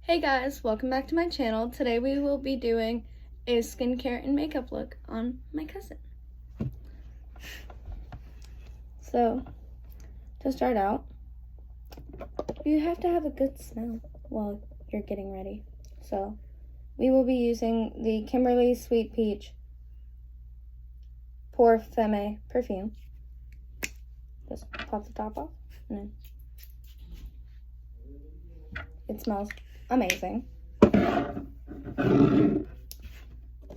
Hey guys, welcome back to my channel. Today we will be doing a skincare and makeup look on my cousin. So, to start out, you have to have a good smell while you're getting ready. So, we will be using the Kimberly Sweet Peach Pour Femme perfume. Just pop the top off, and then it smells amazing.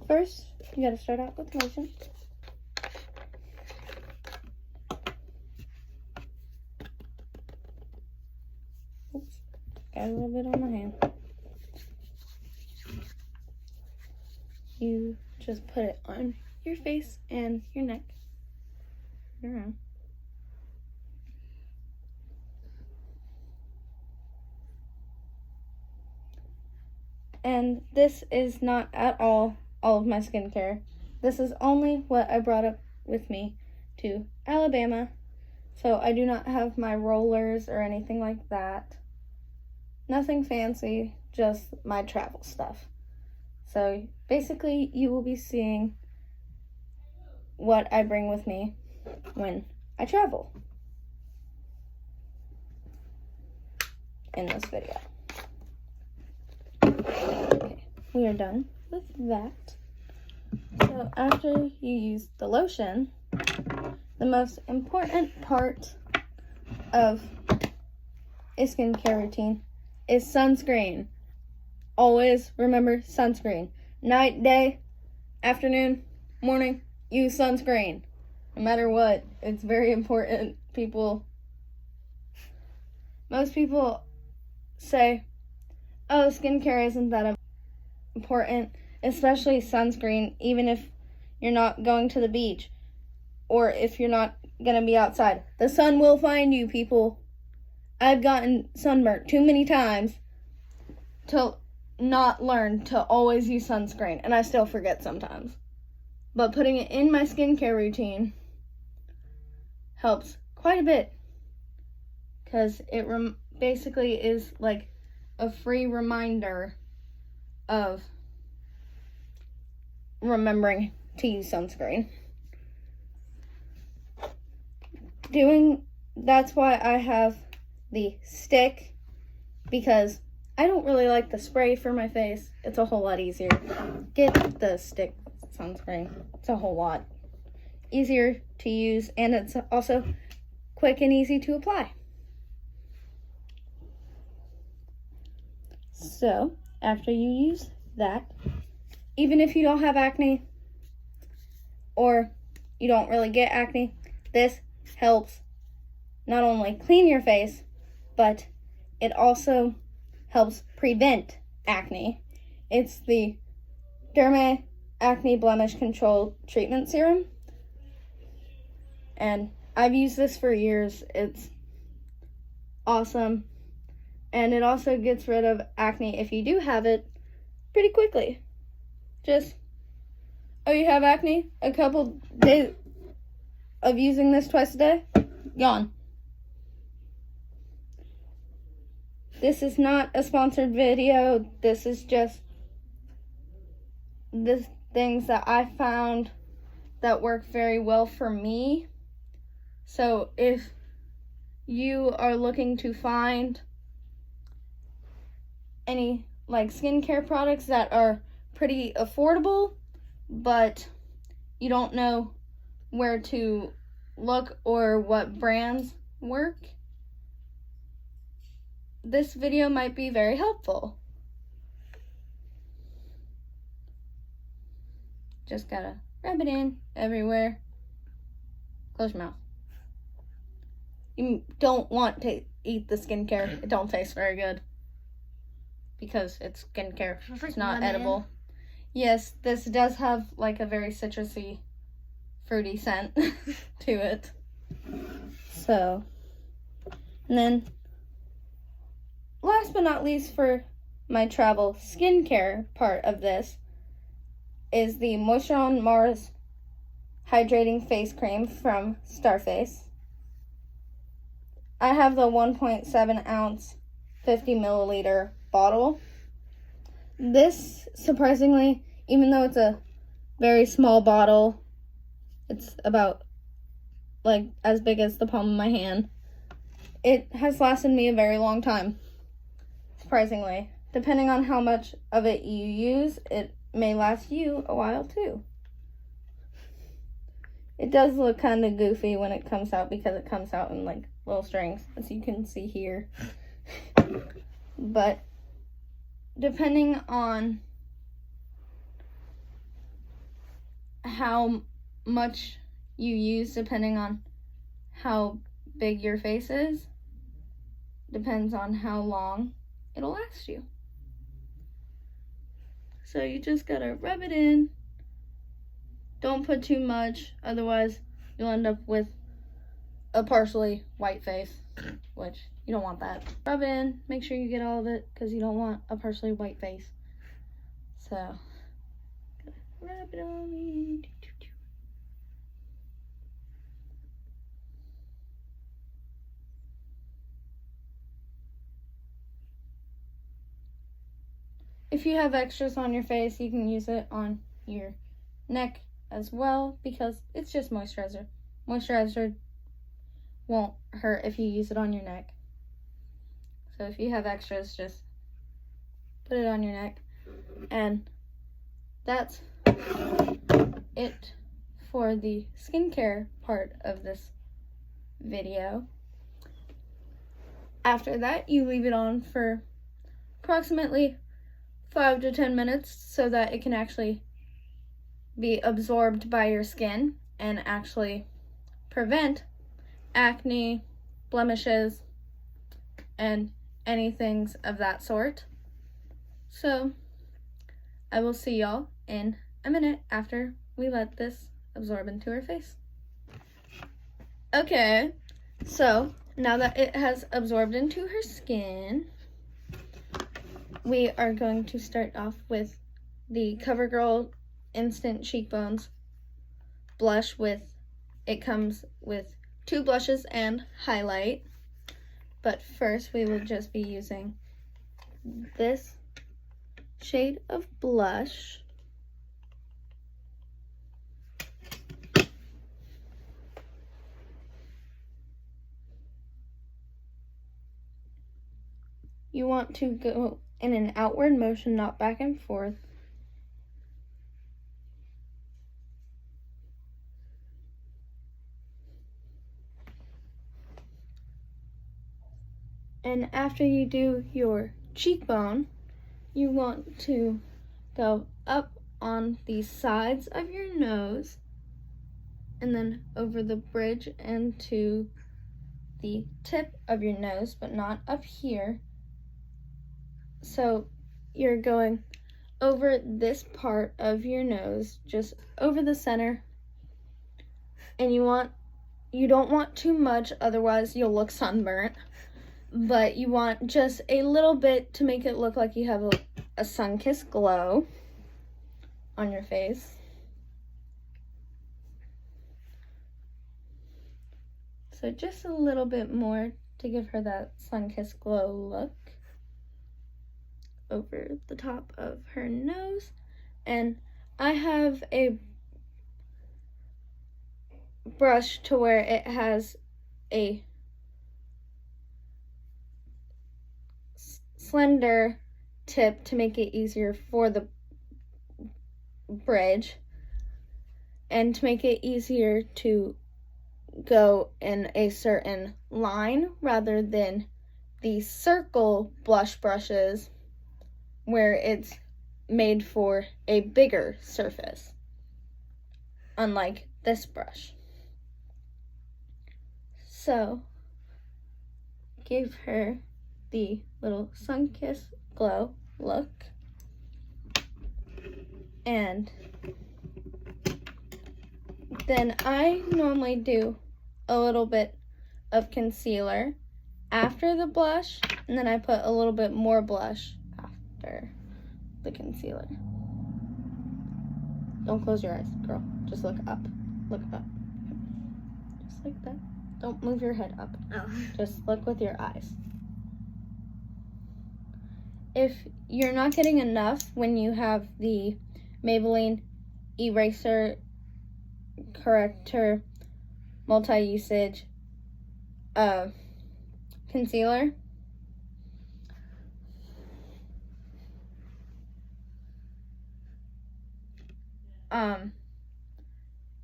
First, you gotta start out with lotion. Oops, got a little bit on my hand. You just put it on your face and your neck. Around. And this is not at all of my skincare. This is only what I brought up with me to Alabama. So I do not have my rollers or anything like that. Nothing fancy, just my travel stuff. So basically you will be seeing what I bring with me when I travel in this video. Okay, we are done with that. So after you use the lotion, the most important part of a skincare routine is sunscreen. Always remember sunscreen. Night, day, afternoon, morning, use sunscreen. No matter what, it's very important. Most people say, oh, skincare isn't that important, especially sunscreen, even if you're not going to the beach or if you're not going to be outside. The sun will find you, people. I've gotten sunburnt too many times to not learn to always use sunscreen, and I still forget sometimes. But putting it in my skincare routine helps quite a bit because it basically is like a free reminder of remembering to use sunscreen. That's why I have the stick, because I don't really like the spray for my face. It's a whole lot easier. Get the stick sunscreen. It's a whole lot easier to use, and it's also quick and easy to apply. So, after you use that, even if you don't have acne or you don't really get acne, this helps not only clean your face, but it also helps prevent acne. It's the Derma Acne Blemish Control Treatment Serum. And I've used this for years. It's awesome. And it also gets rid of acne if you do have it pretty quickly. Just, oh, you have acne? A couple days of using this twice a day? Gone. This is not a sponsored video. This is just the things that I found that work very well for me. So if you are looking to find any like skincare products that are pretty affordable, but you don't know where to look or what brands work, this video might be very helpful. Just gotta rub it in everywhere. Close your mouth. You don't want to eat the skincare. It don't taste very good because it's skincare. It's not edible. Yes, this does have like a very citrusy, fruity scent to it. So, and then last but not least for my travel skincare part of this is the Moisture on Mars Hydrating Face Cream from Starface. I have the 1.7 ounce 50 milliliter bottle. This, surprisingly, even though it's a very small bottle, it's about like as big as the palm of my hand, it has lasted me a very long time, surprisingly. Depending on how much of it you use, it may last you a while too. It does look kind of goofy when it comes out because it comes out in like little strings, as you can see here. But depending on how much you use, depending on how big your face is, depends on how long it'll last you. So you just gotta rub it in. Don't put too much, otherwise you'll end up with a partially white face, which you don't want that. Rub it in, make sure you get all of it, because you don't want a partially white face. So, rub it on me. If you have extras on your face, you can use it on your neck as well, because it's just moisturizer. Moisturizer won't hurt if you use it on your neck. So if you have extras, just put it on your neck. And that's it for the skincare part of this video. After that, you leave it on for approximately 5 to 10 minutes so that it can actually be absorbed by your skin and actually prevent acne, blemishes, and anything of that sort. So I will see y'all in a minute after we let this absorb into her face. Okay, so now that it has absorbed into her skin, we are going to start off with the CoverGirl Instant Cheekbones blush. It comes with 2 blushes and highlight. But first we will just be using this shade of blush. You want to go in an outward motion, not back and forth. And after you do your cheekbone, you want to go up on the sides of your nose and then over the bridge and to the tip of your nose, but not up here. So you're going over this part of your nose, just over the center. And you don't want too much, otherwise you'll look sunburnt. But you want just a little bit to make it look like you have a sun-kissed glow on your face. So just a little bit more to give her that sun-kissed glow look over the top of her nose. And I have a brush to where it has a slender tip to make it easier for the bridge and to make it easier to go in a certain line rather than the circle blush brushes where it's made for a bigger surface, unlike this brush. So give her the little sun-kissed glow look. And then I normally do a little bit of concealer after the blush, and then I put a little bit more blush after the concealer. Don't close your eyes, girl. Just look up. Look up. Just like that. Don't move your head up. Oh. Just look with your eyes. if you're not getting enough when you have the Maybelline Eraser Corrector Multi-Usage concealer,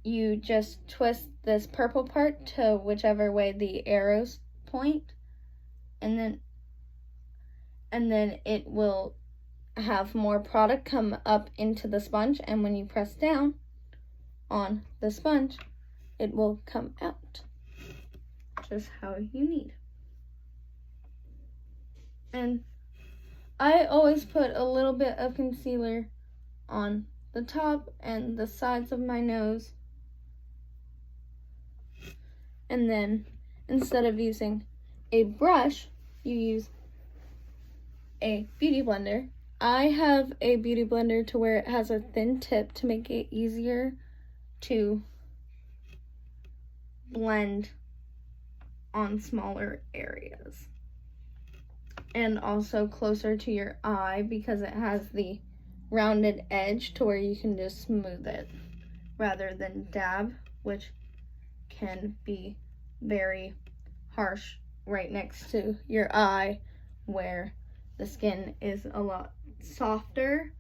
you just twist this purple part to whichever way the arrows point, and then it will have more product come up into the sponge, and when you press down on the sponge, it will come out just how you need. And I always put a little bit of concealer on the top and the sides of my nose, and then instead of using a brush, you use a beauty blender. I have a beauty blender to where it has a thin tip to make it easier to blend on smaller areas, and also closer to your eye because it has the rounded edge to where you can just smooth it rather than dab, which can be very harsh right next to your eye where the skin is a lot softer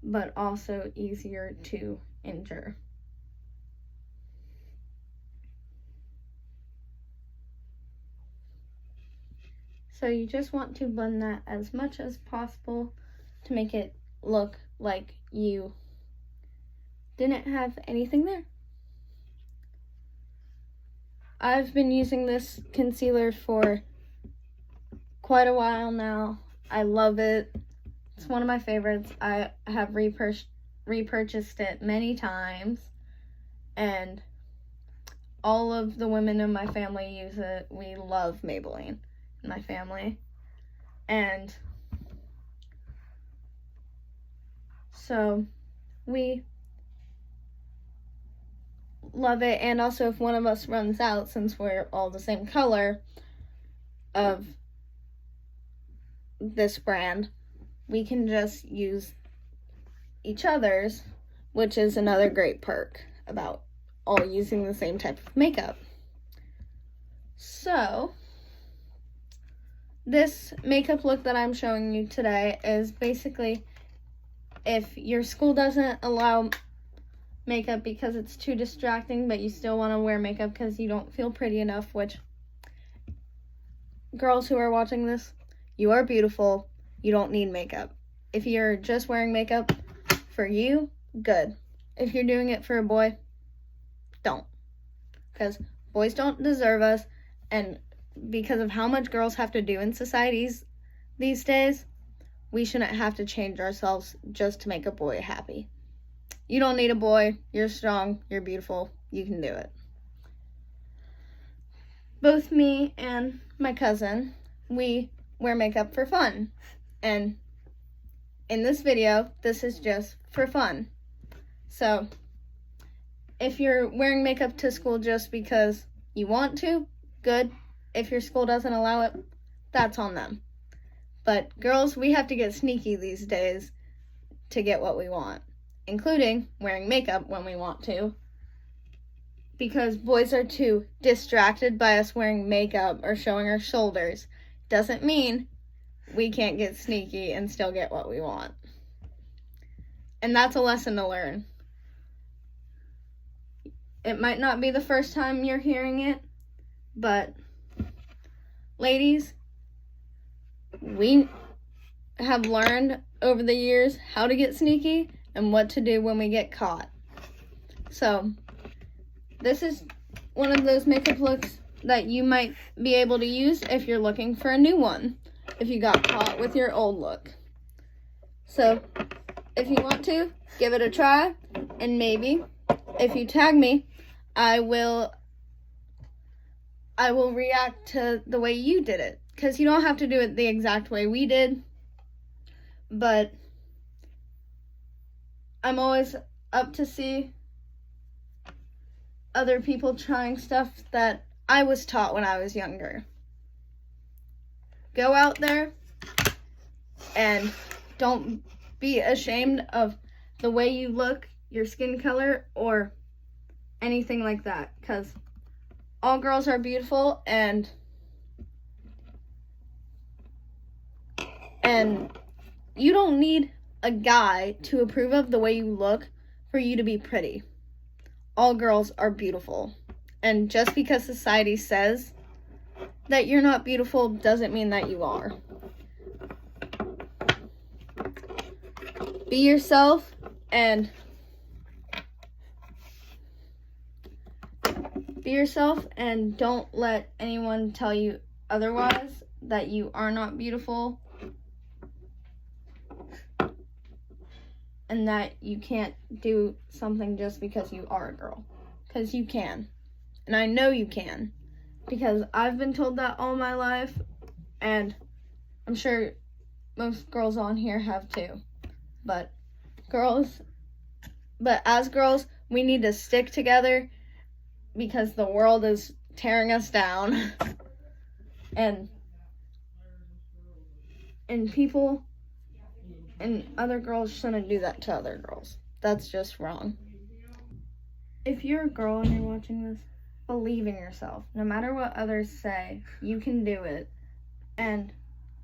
but also easier to injure. So you just want to blend that as much as possible to make it look like you didn't have anything there. I've been using this concealer for quite a while now. I love it. It's one of my favorites. I have repurchased it many times, and all of the women in my family use it. We love Maybelline in my family, and so we love it. And also, if one of us runs out, since we're all the same color of this brand, we can just use each other's, which is another great perk about all using the same type of makeup. So this makeup look that I'm showing you today is basically if your school doesn't allow makeup because it's too distracting, but you still want to wear makeup because you don't feel pretty enough, which, girls who are watching this, you are beautiful. You don't need makeup. If you're just wearing makeup for you, good. If you're doing it for a boy, don't. Because boys don't deserve us, and because of how much girls have to do in societies these days, we shouldn't have to change ourselves just to make a boy happy. You don't need a boy. You're strong. You're beautiful. You can do it. Both me and my cousin, we wear makeup for fun. And in this video, this is just for fun. So if you're wearing makeup to school just because you want to, good. If your school doesn't allow it, that's on them. But girls, we have to get sneaky these days to get what we want, including wearing makeup when we want to, because boys are too distracted by us wearing makeup or showing our shoulders. Doesn't mean we can't get sneaky and still get what we want. And that's a lesson to learn. It might not be the first time you're hearing it, but ladies, we have learned over the years how to get sneaky and what to do when we get caught. So this is one of those makeup looks that you might be able to use if you're looking for a new one, if you got caught with your old look. So if you want to, give it a try, and maybe if you tag me, I will react to the way you did it, because you don't have to do it the exact way we did, but I'm always up to see other people trying stuff that I was taught when I was younger. Go out there And don't be ashamed of the way you look, your skin color, or anything like that, because all girls are beautiful, and you don't need a guy to approve of the way you look for you to be pretty. All girls are beautiful. And just because society says that you're not beautiful doesn't mean that you are. Be yourself and don't let anyone tell you otherwise, that you are not beautiful and that you can't do something just because you are a girl. Because you can. And I know you can. Because I've been told that all my life, and I'm sure most girls on here have too. But as girls, we need to stick together because the world is tearing us down. And people and other girls shouldn't do that to other girls. That's just wrong. If you're a girl and you're watching this, believe in yourself. No matter what others say, you can do it. And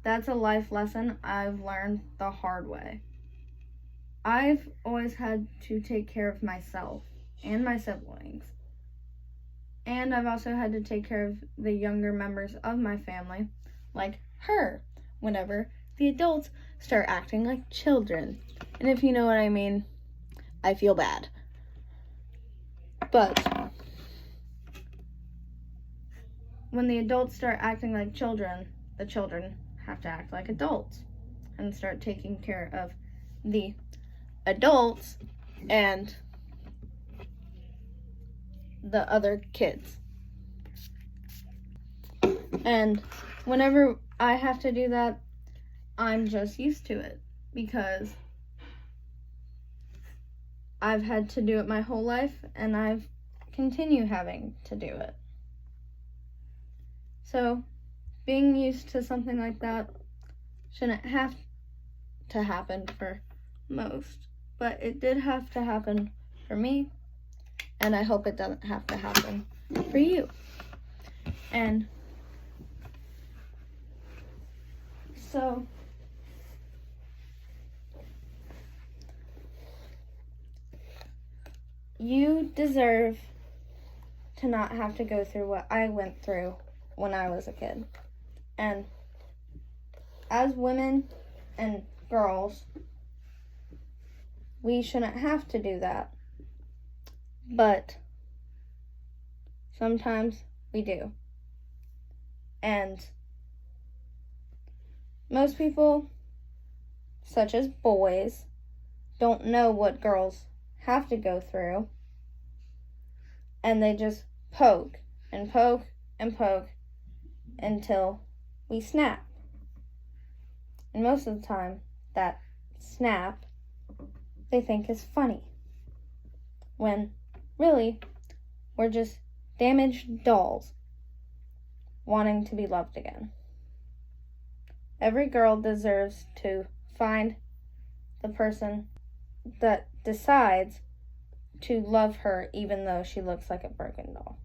that's a life lesson I've learned the hard way. I've always had to take care of myself and my siblings. And I've also had to take care of the younger members of my family, like her, whenever the adults start acting like children. And if you know what I mean, I feel bad. But when the adults start acting like children, the children have to act like adults and start taking care of the adults and the other kids. And whenever I have to do that, I'm just used to it because I've had to do it my whole life and I've continue having to do it. So being used to something like that shouldn't have to happen for most, but it did have to happen for me, and I hope it doesn't have to happen for you. And so you deserve to not have to go through what I went through when I was a kid. And as women and girls, we shouldn't have to do that. But sometimes we do. And most people, such as boys, don't know what girls have to go through. And they just poke and poke and poke until we snap. And most of the time, that snap they think is funny, when really we're just damaged dolls wanting to be loved again. Every girl deserves to find the person that decides to love her even though she looks like a broken doll.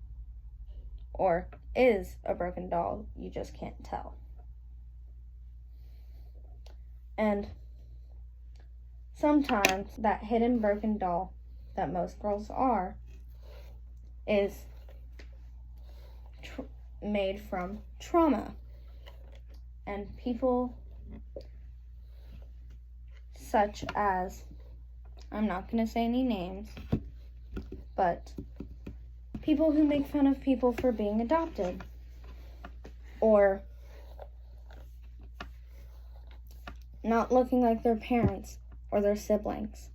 Or is a broken doll, you just can't tell. And sometimes that hidden broken doll that most girls are is made from trauma. And people such as, I'm not going to say any names, but people who make fun of people for being adopted, or not looking like their parents or their siblings,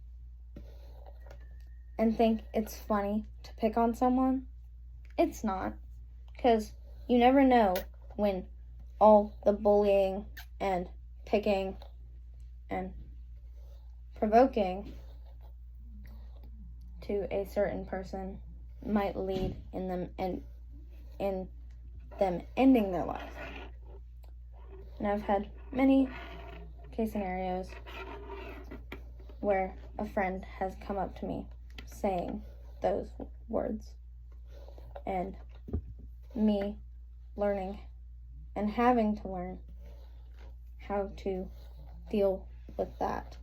and think it's funny to pick on someone. It's not, because you never know when all the bullying and picking and provoking to a certain person might lead in them ending their life. And I've had many case scenarios where a friend has come up to me saying those words, and me learning and having to learn how to deal with that.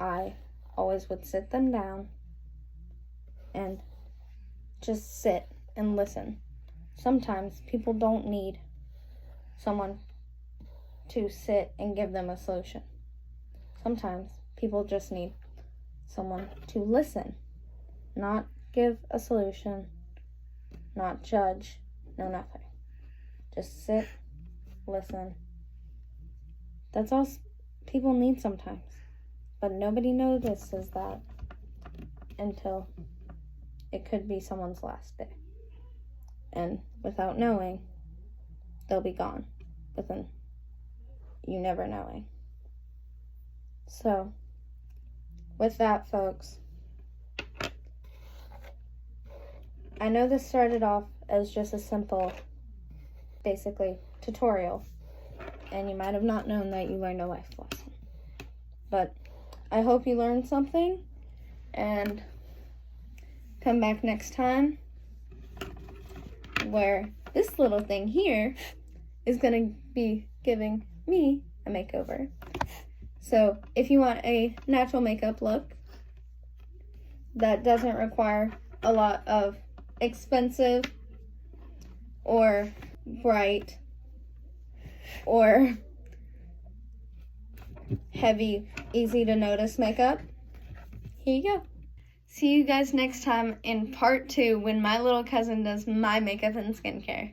I always would sit them down and just sit and listen. Sometimes people don't need someone to sit and give them a solution. Sometimes people just need someone to listen, not give a solution, not judge, no nothing. Just sit, listen. That's all people need sometimes. But nobody notices that until it could be someone's last day. And without knowing, they'll be gone within you never knowing. So, with that, folks, I know this started off as just a simple, basically, tutorial, and you might have not known that you learned a life lesson. But I hope you learned something, and come back next time where this little thing here is going to be giving me a makeover. So if you want a natural makeup look that doesn't require a lot of expensive or bright or heavy, easy to notice makeup, here you go. See you guys next time in part 2 when my little cousin does my makeup and skincare.